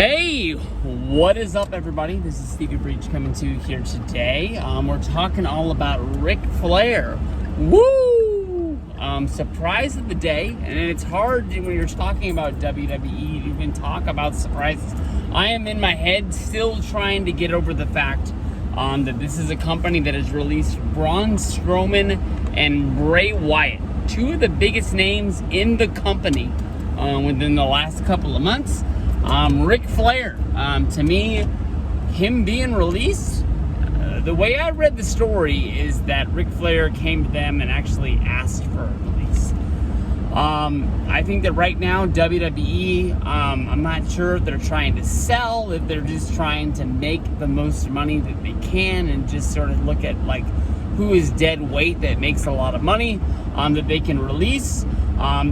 Hey, what is up, everybody? This is Stevie Breach coming to you here today. We're talking all about Ric Flair. Woo! Surprise of the day, and it's hard when you're talking about WWE to even talk about surprises. I am in my head still trying to get over the fact that this is a company that has released Braun Strowman and Bray Wyatt, two of the biggest names in the company within the last couple of months. Ric Flair, to me, him being released, the way I read the story is that Ric Flair came to them and actually asked for a release. I think that right now, WWE, I'm not sure if they're trying to sell, if they're just trying to make the most money that they can and just sort of look at like who is dead weight that makes a lot of money that they can release.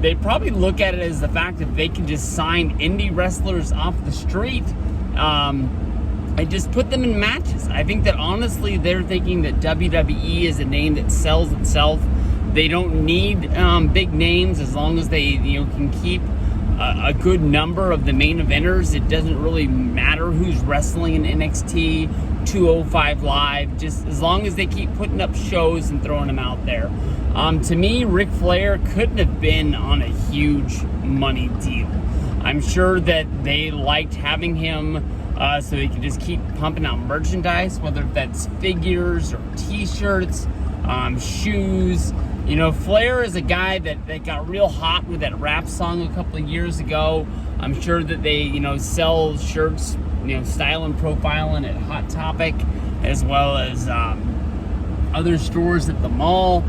They probably look at it as the fact that they can just sign indie wrestlers off the street and just put them in matches. I think that honestly they're thinking that WWE is a name that sells itself. They don't need big names as long as they can keep a good number of the main eventers. It doesn't really matter who's wrestling in NXT, 205 Live, just as long as they keep putting up shows and throwing them out there. To me, Ric Flair couldn't have been on a huge money deal. I'm sure that they liked having him so they could just keep pumping out merchandise, whether that's figures or t-shirts, shoes. Flair is a guy that got real hot with that rap song a couple of years ago. I'm sure that they, sell shirts, style and profiling at Hot Topic, as well as other stores at the mall.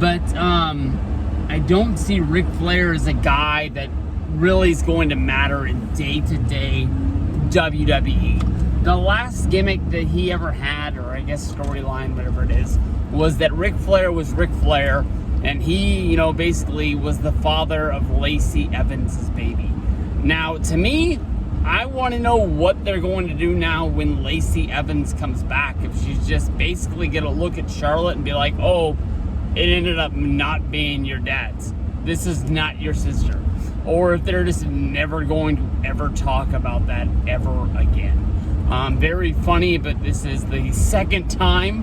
But I don't see Ric Flair as a guy that really is going to matter in day-to-day WWE. The last gimmick that he ever had, or I guess storyline, whatever it is, was that Ric Flair was Ric Flair, and he, basically was the father of Lacey Evans' baby. Now, to me, I want to know what they're going to do now when Lacey Evans comes back. If she's just basically going to look at Charlotte and be like, oh, it ended up not being your dad's. This is not your sister. Or if they're just never going to ever talk about that ever again. Very funny, but this is the second time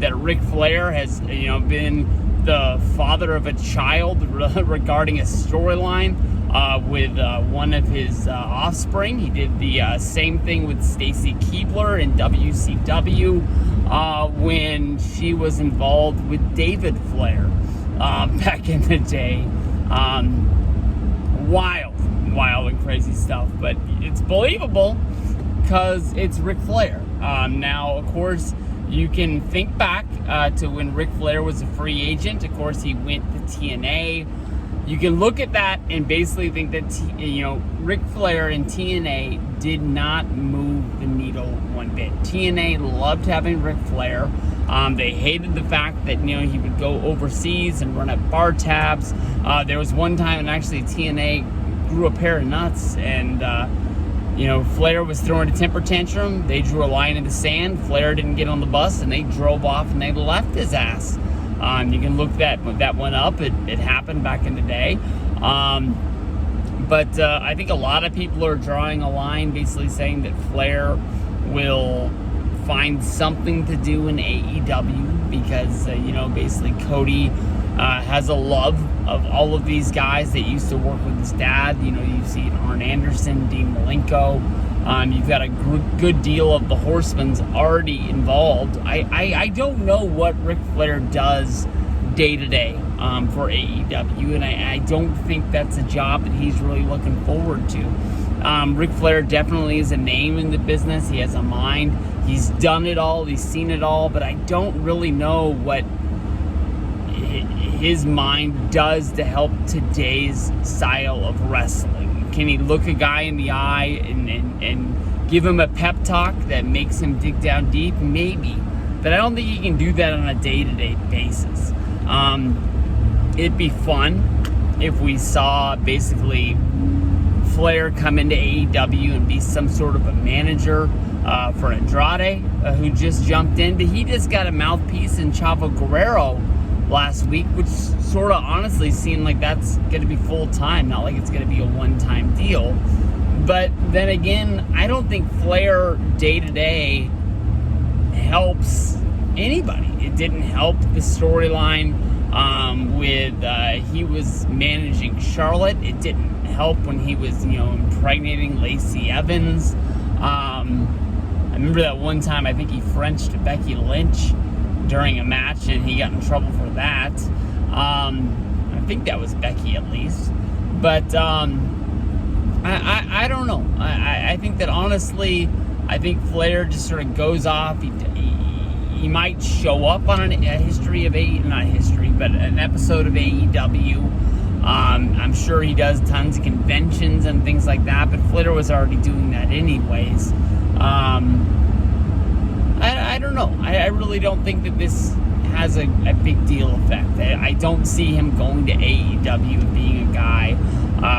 that Ric Flair has, been the father of a child regarding a storyline with one of his offspring. He did the same thing with Stacy Keibler in WCW when she was involved with David Flair back in the day. Wild and crazy stuff, but it's believable because it's Ric Flair. Now, of course, you can think back to when Ric Flair was a free agent. Of course, he went to TNA. You can look at that and basically think that, Ric Flair and TNA did not move the needle one bit. TNA loved having Ric Flair. They hated the fact that, he would go overseas and run up bar tabs. There was one time, and actually TNA grew a pair of nuts, and, Flair was throwing a temper tantrum. They drew a line in the sand. Flair didn't get on the bus, and they drove off, and they left his ass. You can look that one up. It happened back in the day. But I think a lot of people are drawing a line basically saying that Flair will find something to do in AEW because, basically Cody has a love of all of these guys that used to work with his dad. You've seen Arn Anderson, Dean Malenko. You've got a good deal of the Horsemen's already involved. I don't know what Ric Flair does day to day for AEW, and I don't think that's a job that he's really looking forward to. Ric Flair definitely is a name in the business. He has a mind. He's done it all. He's seen it all, but I don't really know what his mind does to help today's style of wrestling. Can he look a guy in the eye and give him a pep talk that makes him dig down deep? Maybe. But I don't think he can do that on a day-to-day basis. It'd be fun if we saw basically Flair come into AEW and be some sort of a manager for Andrade, who just jumped in. But he just got a mouthpiece in Chavo Guerrero last week, which sort of honestly seemed like that's going to be full-time, not like it's going to be a one-time deal. But then again, I don't think Flair day to day helps anybody. It didn't help the storyline with he was managing Charlotte. It didn't help when he was, impregnating Lacey Evans. I remember that one time I think he Frenched Becky Lynch during a match, and he got in trouble for that. I think that was Becky at least. But I don't know. I think that honestly, I think Flair just sort of goes off. He might show up on an episode of AEW. I'm sure he does tons of conventions and things like that, but Flair was already doing that anyways. I don't know. I really don't think that this has a big deal effect. I don't see him going to AEW and being a guy.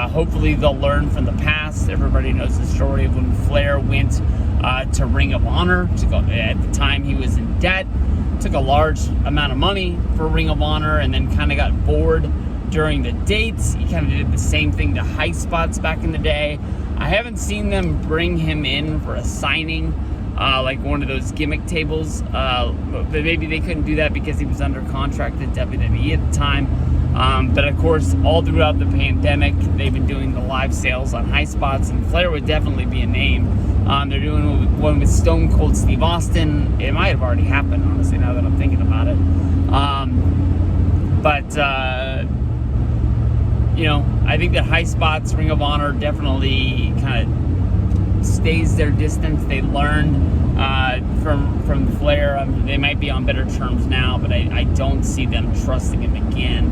Hopefully they'll learn from the past. Everybody knows the story of when Flair went to Ring of Honor. At the time he was in debt, took a large amount of money for Ring of Honor, and then kind of got bored during the dates. He kind of did the same thing to High Spots back in the day. I haven't seen them bring him in for a signing, like one of those gimmick tables, but maybe they couldn't do that because he was under contract at WWE at the time. But of course, all throughout the pandemic, they've been doing the live sales on High Spots, and Flair would definitely be a name. They're doing one with Stone Cold Steve Austin. It might have already happened, honestly, now that I'm thinking about it. I think that High Spots, Ring of Honor definitely kind of stays their distance. They learned from Flair. They might be on better terms now, but I don't see them trusting him again.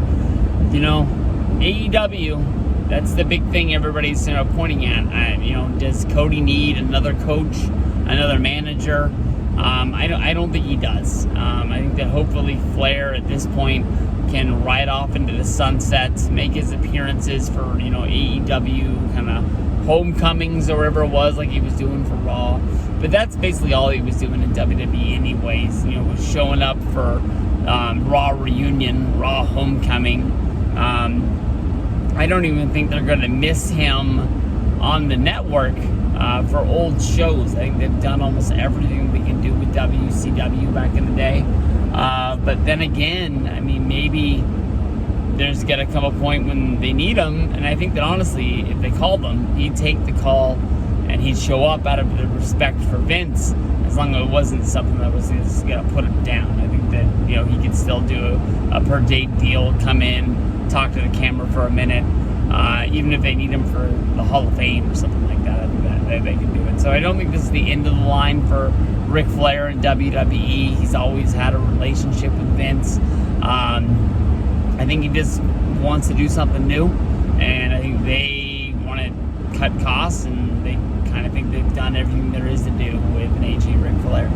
AEW, that's the big thing everybody's pointing at. Does Cody need another coach, another manager? I don't think he does. I think that hopefully Flair at this point can ride off into the sunset, make his appearances for AEW kind of homecomings or whatever it was, like he was doing for Raw. But that's basically all he was doing in WWE anyways. Was showing up for Raw reunion, Raw homecoming. I don't even think they're going to miss him on the network for old shows. I think they've done almost everything they can do with WCW back in the day. But then again, maybe there's going to come a point when they need him, and I think that honestly, if they called him, he'd take the call and he'd show up out of the respect for Vince, as long as it wasn't something that was just going to put him down. I think that he could still do a per date deal, come in, talk to the camera for a minute, even if they need him for the Hall of Fame or something like that. I think that they can do it. So I don't think this is the end of the line for Ric Flair in WWE. He's always had a relationship with Vince. I think he just wants to do something new, and I think they want to cut costs, and they kind of think they've done everything there is to do with an AG Ric Flair.